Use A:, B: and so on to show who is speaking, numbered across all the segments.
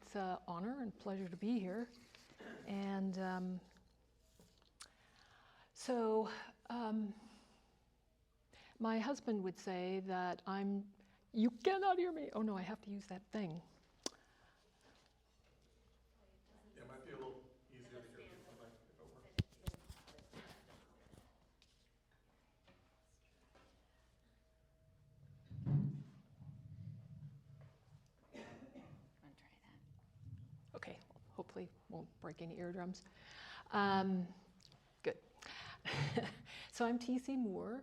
A: It's an honor and pleasure to be here. And my husband would say that you cannot hear me. Oh no, I have to use that thing.
B: Yeah, it might be a little easier to hear if it works.
A: Okay, hopefully won't break any eardrums. Good. So I'm T.C. Moore.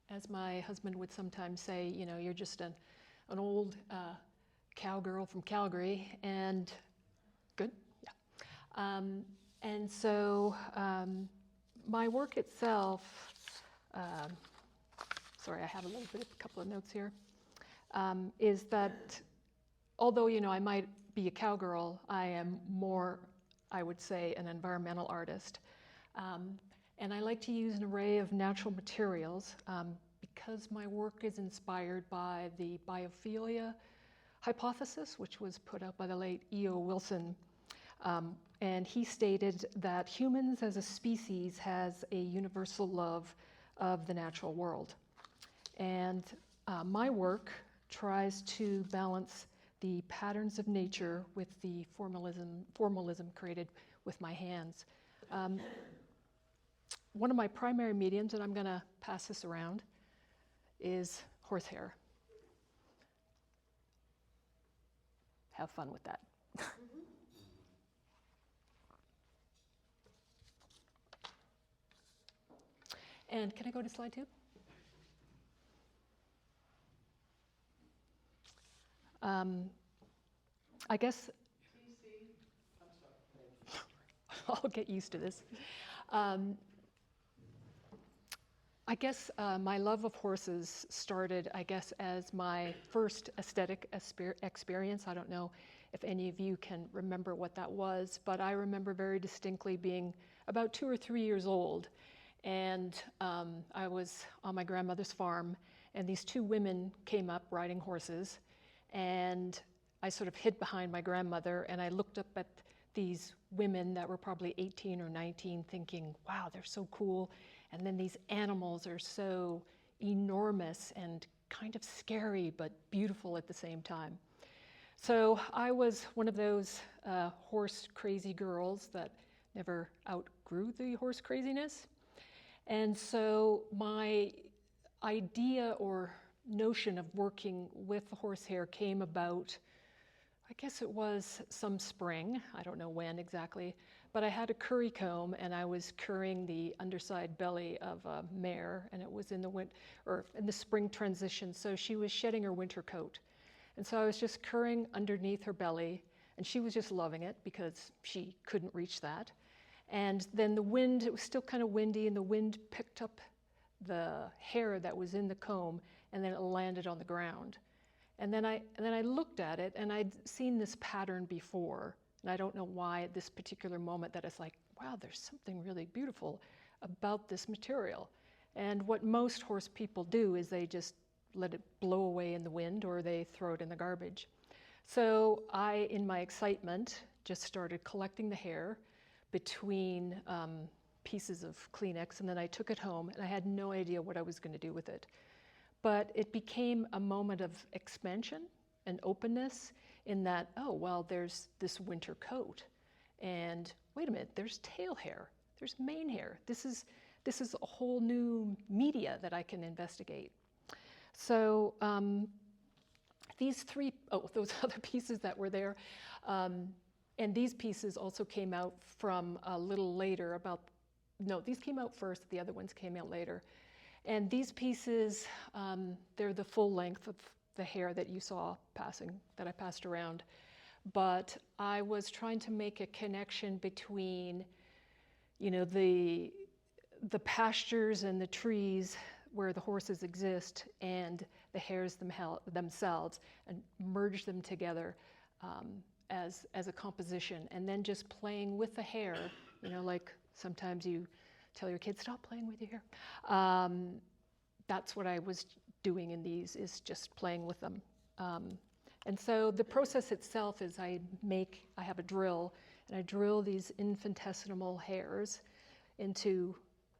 A: As my husband would sometimes say, you know, you're just an old cowgirl from Calgary, and good, yeah. And so my work itself, sorry, I have a couple of notes here, is that although, you know, I might be a cowgirl, I am more, I would say, an environmental artist. And I like to use an array of natural materials because my work is inspired by the biophilia hypothesis, which was put out by the late E.O. Wilson. And he stated that humans as a species has a universal love of the natural world. And my work tries to balance the patterns of nature with the formalism created with my hands. One of my primary mediums, and I'm going to pass this around, is horsehair. Have fun with that. And can I go to slide 2? I guess I'll get used to this. I guess my love of horses started, I guess, as my first aesthetic experience. I don't know if any of you can remember what that was, but I remember very distinctly being about 2 or 3 years old, and I was on my grandmother's farm, and these 2 women came up riding horses, and I sort of hid behind my grandmother, and I looked up at these women that were probably 18 or 19 thinking, wow, they're so cool. And then these animals are so enormous and kind of scary, but beautiful at the same time. So I was one of those horse crazy girls that never outgrew the horse craziness. And so my idea or notion of working with the horsehair came about, I guess it was some spring, I don't know when exactly, but I had a curry comb and I was currying the underside belly of a mare, and it was in the spring transition, so she was shedding her winter coat. And so I was just currying underneath her belly, and she was just loving it because she couldn't reach that. And then the wind, it was still kind of windy, and the wind picked up the hair that was in the comb, and then it landed on the ground. And then I looked at it, and I'd seen this pattern before, and I don't know why at this particular moment that it's like, wow, there's something really beautiful about this material. And what most horse people do is they just let it blow away in the wind, or they throw it in the garbage. So I, in my excitement, just started collecting the hair between pieces of Kleenex, and then I took it home, and I had no idea what I was going to do with it. But it became a moment of expansion and openness in that, oh, well, there's this winter coat. And wait a minute, there's tail hair, there's mane hair. This is a whole new media that I can investigate. So those other pieces that were there, and these pieces also came out from a little later these came out first, the other ones came out later. And these pieces, they're the full length of the hair that you saw that I passed around. But I was trying to make a connection between, you know, the pastures and the trees where the horses exist and the hairs themselves, and merge them together as a composition. And then just playing with the hair, you know, like sometimes you tell your kids, stop playing with your hair. That's what I was doing in these, is just playing with them. And so the process itself is I have a drill, and I drill these infinitesimal hairs into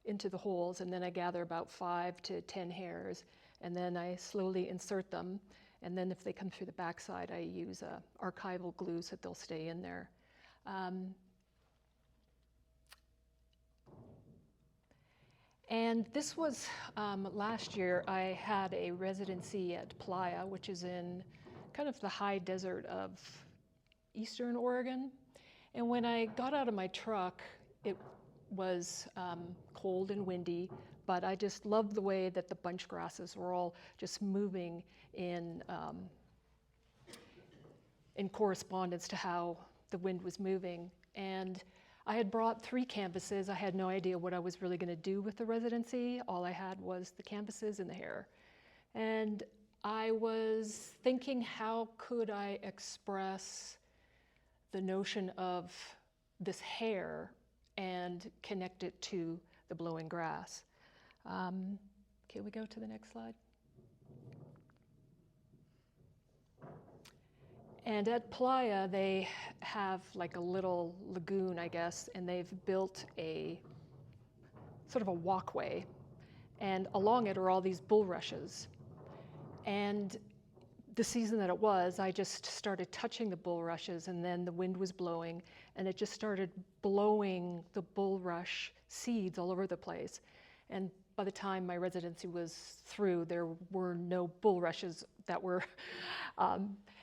A: the holes, and then I gather about 5 to 10 hairs, and then I slowly insert them. And then if they come through the backside, I use archival glue so that they'll stay in there. And this was last year. I had a residency at Playa, which is in kind of the high desert of eastern Oregon. And when I got out of my truck, it was cold and windy, but I just loved the way that the bunch grasses were all just moving in correspondence to how the wind was moving. And I had brought 3 canvases. I had no idea what I was really going to do with the residency. All I had was the canvases and the hair. And I was thinking, how could I express the notion of this hair and connect it to the blowing grass? Can we go to the next slide? And at Playa, they have like a little lagoon, I guess, and they've built a sort of a walkway. And along it are all these bulrushes. And the season that it was, I just started touching the bulrushes, and then the wind was blowing, and it just started blowing the bulrush seeds all over the place. And by the time my residency was through, there were no bulrushes that were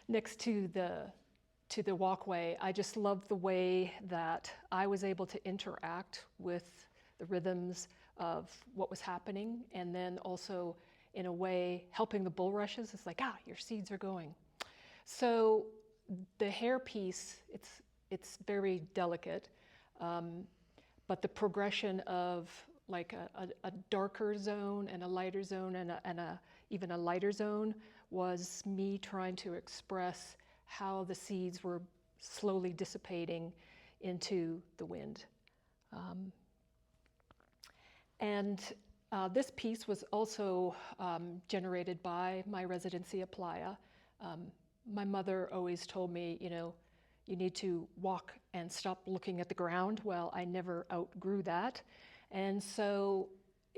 A: next to the walkway. I just loved the way that I was able to interact with the rhythms of what was happening, and then also in a way helping the bulrushes. It's like, your seeds are going. So the hair piece, it's very delicate, but the progression of like a darker zone and a lighter zone and even a lighter zone was me trying to express how the seeds were slowly dissipating into the wind. This piece was also generated by my residency at Playa. My mother always told me, you need to walk and stop looking at the ground. Well, I never outgrew that. And so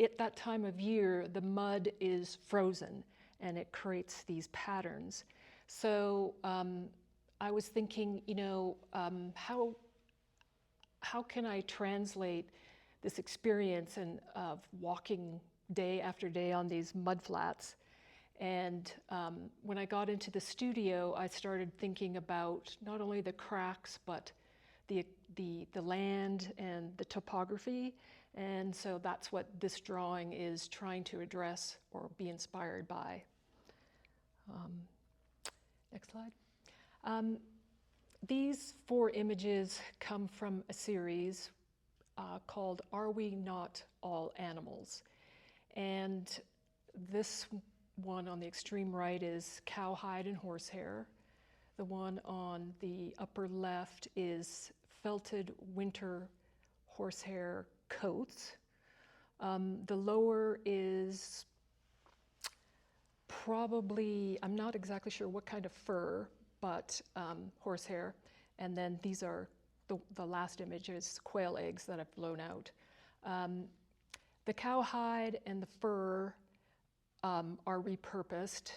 A: at that time of year, the mud is frozen and it creates these patterns. So I was thinking, how can I translate this experience of walking day after day on these mud flats? And when I got into the studio, I started thinking about not only the cracks, but the land and the topography. And so that's what this drawing is trying to address or be inspired by. Next slide. These 4 images come from a series called Are We Not All Animals? And this one on the extreme right is cowhide and horsehair. The one on the upper left is felted winter horsehair coats. The lower is probably, I'm not exactly sure what kind of fur, but horsehair. And then these are, the last image is quail eggs that have blown out. The cowhide and the fur are repurposed.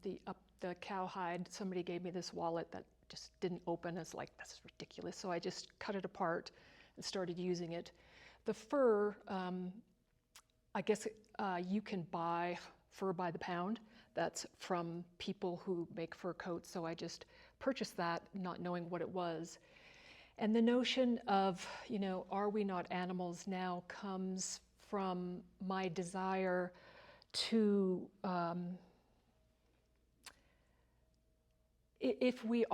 A: The cowhide, somebody gave me this wallet that just didn't open. It's like, that's ridiculous. So I just cut it apart and started using it. The fur, I guess you can buy fur by the pound. That's from people who make fur coats. So I just purchased that, not knowing what it was. And the notion of, are we not animals now comes from my desire to, if we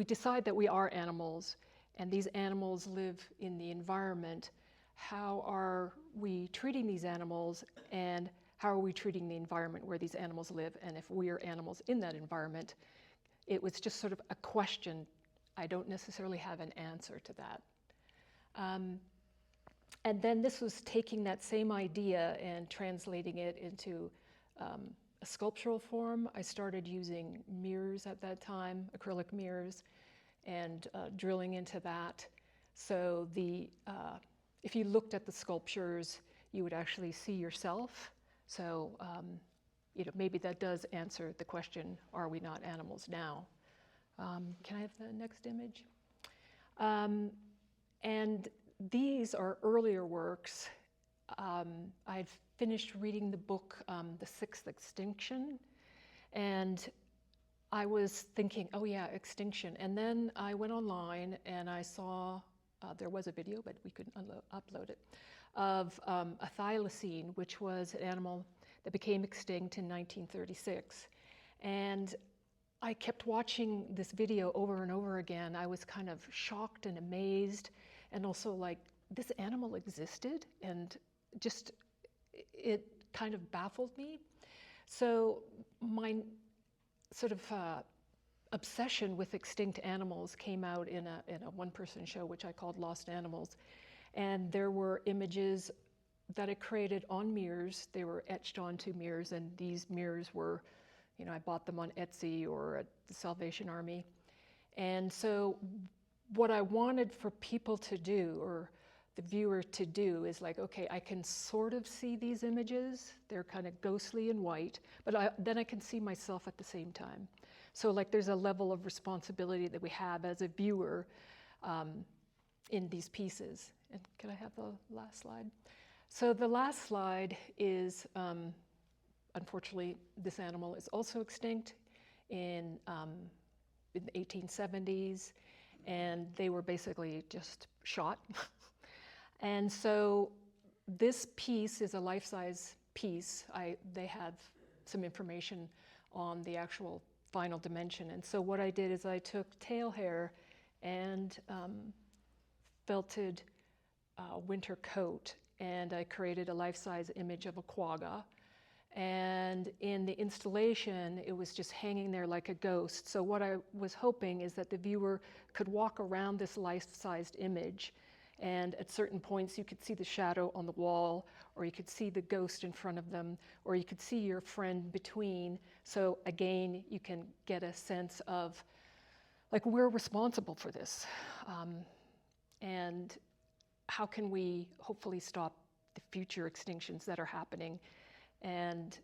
A: decide that we are animals and these animals live in the environment, how are we treating these animals and how are we treating the environment where these animals live? And if we are animals in that environment, it was just sort of a question. I don't necessarily have an answer to that. And then this was taking that same idea and translating it into a sculptural form, I started using mirrors at that time, acrylic mirrors, and drilling into that. So if you looked at the sculptures, you would actually see yourself. So maybe that does answer the question, are we not animals now? Can I have the next image? And these are earlier works. I'd finished reading the book, The Sixth Extinction, and I was thinking, oh yeah, extinction. And then I went online and I saw, there was a video, but we couldn't upload it, of a thylacine, which was an animal that became extinct in 1936. And I kept watching this video over and over again. I was kind of shocked and amazed, and also like, this animal existed, and just, it kind of baffled me. So my sort of obsession with extinct animals came out in a one-person show, which I called Lost Animals. And there were images that I created on mirrors. They were etched onto mirrors, and these mirrors were, I bought them on Etsy or at the Salvation Army. And so what I wanted for people to do, or the viewer to do, is like, okay, I can sort of see these images. They're kind of ghostly and white, but then I can see myself at the same time. So like, there's a level of responsibility that we have as a viewer in these pieces. And can I have the last slide? So the last slide is, unfortunately, this animal is also extinct in the 1870s, and they were basically just shot. And so this piece is a life-size piece. They have some information on the actual final dimension. And so what I did is I took tail hair and felted winter coat, and I created a life-size image of a quagga. And in the installation, it was just hanging there like a ghost. So what I was hoping is that the viewer could walk around this life-sized image, and at certain points you could see the shadow on the wall, or you could see the ghost in front of them, or you could see your friend between. So again, you can get a sense of, like, we're responsible for this. And how can we hopefully stop the future extinctions that are happening? And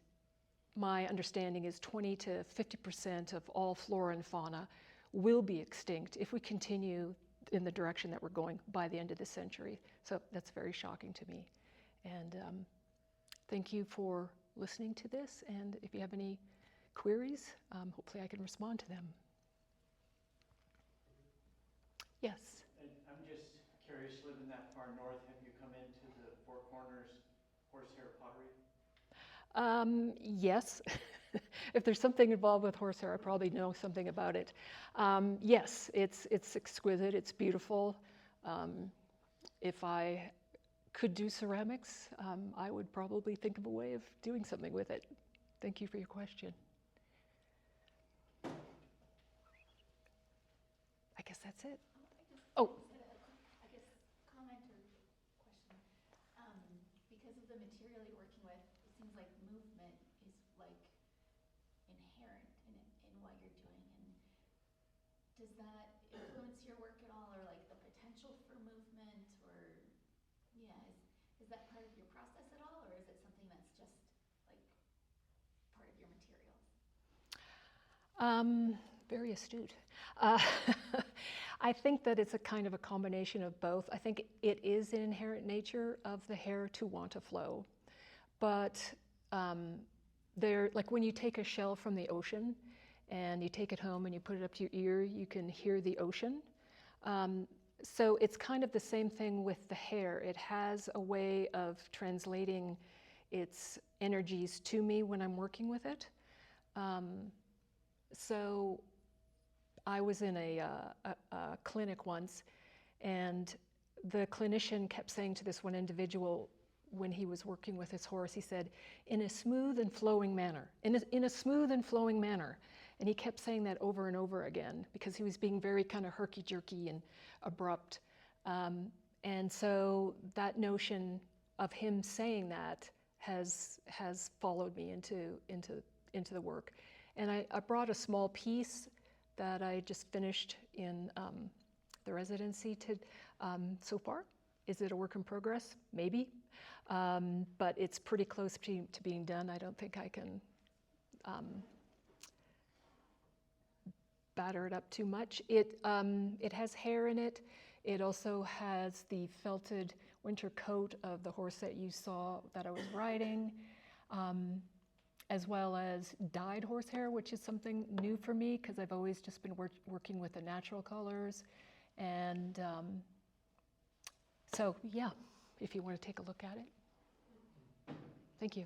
A: my understanding is 20 to 50% of all flora and fauna will be extinct if we continue in the direction that we're going by the end of the century. So that's very shocking to me. And thank you for listening to this. And if you have any queries, hopefully I can respond to them. Yes?
C: And I'm just curious, living that far north, have you come into the Four Corners horsehair pottery?
A: Yes. If there's something involved with horsehair, I probably know something about it. Yes, it's exquisite, it's beautiful. If I could do ceramics, I would probably think of a way of doing something with it. Thank you for your question. I guess that's it. Oh.
D: I guess comment or question. Because of the material you're working with, it seems like movement is like inherent in what you're doing. And does that influence your work at all, or like the potential for movement, or is that part of your process at all, or is it something that's just like part of your materials?
A: Very astute. I think that it's a kind of a combination of both. I think it is an inherent nature of the hair to want to flow. But like when you take a shell from the ocean and you take it home and you put it up to your ear, you can hear the ocean. So it's kind of the same thing with the hair. It has a way of translating its energies to me when I'm working with it. So I was in a clinic once, and the clinician kept saying to this one individual when he was working with his horse, he said, in a smooth and flowing manner, in a smooth and flowing manner. And he kept saying that over and over again because he was being very kind of herky-jerky and abrupt. And so that notion of him saying that has followed me into into the work. And I brought a small piece that I just finished in the residency so far. Is it a work in progress? Maybe. But it's pretty close to being done. I don't think I can batter it up too much. It has hair in it. It also has the felted winter coat of the horse that you saw that I was riding, as well as dyed horsehair, which is something new for me because I've always just been working with the natural colors. And so, yeah, if you want to take a look at it. Thank you.